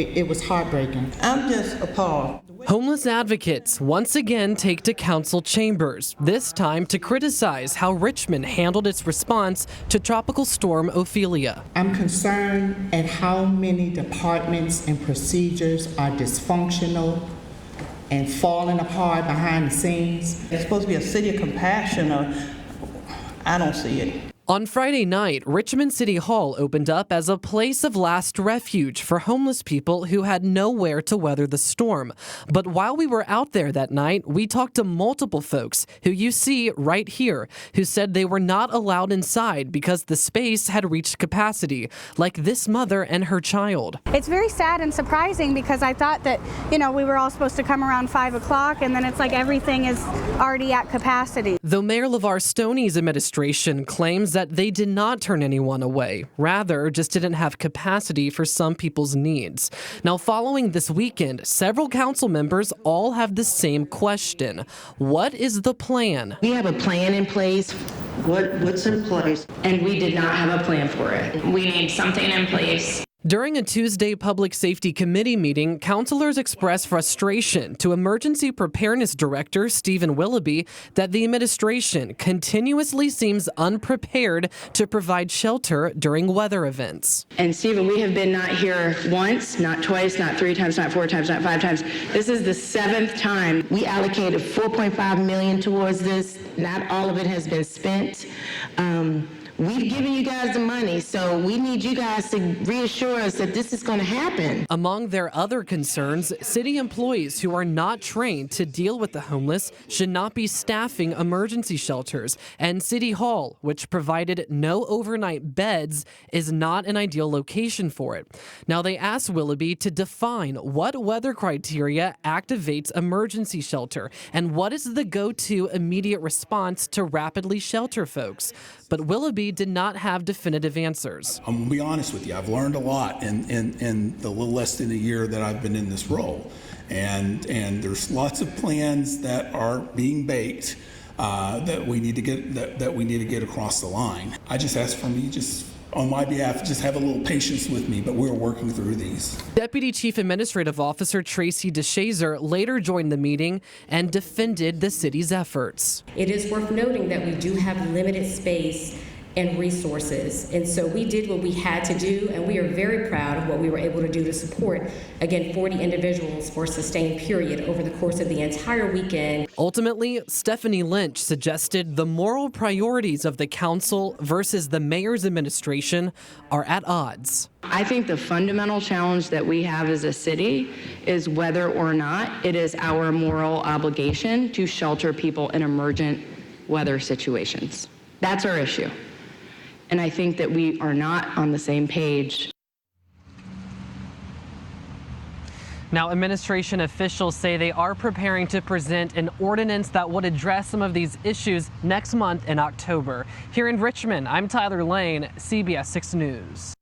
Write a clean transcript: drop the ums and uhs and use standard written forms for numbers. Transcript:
It was heartbreaking. I'm just appalled. Homeless advocates once again take to council chambers, this time to criticize how Richmond handled its response to Tropical Storm Ophelia. I'm concerned at how many departments and procedures are dysfunctional and falling apart behind the scenes. It's supposed to be a city of compassion, or I don't see it. On Friday night, Richmond City Hall opened up as a place of last refuge for homeless people who had nowhere to weather the storm. But while we were out there that night, we talked to multiple folks who you see right here, who said they were not allowed inside because the space had reached capacity, like this mother and her child. It's very sad and surprising because I thought that, we were all supposed to come around 5 o'clock, and then it's like everything is already at capacity. Though Mayor LeVar Stoney's administration claims that they did not turn anyone away, rather just didn't have capacity for some people's needs. Now, following this weekend, several council members all have the same question. What is the plan? We have a plan in place. What's in place? And we did not have a plan for it. We need something in place. During a Tuesday Public Safety Committee meeting, councilors expressed frustration to Emergency Preparedness Director Stephen Willoughby that the administration continuously seems unprepared to provide shelter during weather events. And Stephen, we have been not here once, not twice, not 3 times, not 4 times, not 5 times. This is the 7th time. We allocated $4.5 million towards this. Not all of it has been spent. We've given you guys the money, so we need you guys to reassure us that this is going to happen. Among their other concerns, city employees who are not trained to deal with the homeless should not be staffing emergency shelters, and City Hall, which provided no overnight beds, is not an ideal location for it. Now, they asked Willoughby to define what weather criteria activates emergency shelter and what is the go-to immediate response to rapidly shelter folks. But Willoughby did not have definitive answers. I'm gonna be honest with you, I've learned a lot in the little less than a year that I've been in this role. And there's lots of plans that are being baked that we need to get across the line. I just ask for me, just on my behalf, just have a little patience with me, but we're working through these. Deputy Chief Administrative Officer Tracy DeShazer later joined the meeting and defended the city's efforts. It is worth noting that we do have limited space and resources, and so we did what we had to do, and we are very proud of what we were able to do to support, again, 40 individuals for a sustained period over the course of the entire weekend. Ultimately, Stephanie Lynch suggested the moral priorities of the council versus the mayor's administration are at odds. I think the fundamental challenge that we have as a city is whether or not it is our moral obligation to shelter people in emergent weather situations. That's our issue. And I think that we are not on the same page. Now, administration officials say they are preparing to present an ordinance that would address some of these issues next month in October. Here in Richmond, I'm Tyler Lane, CBS 6 News.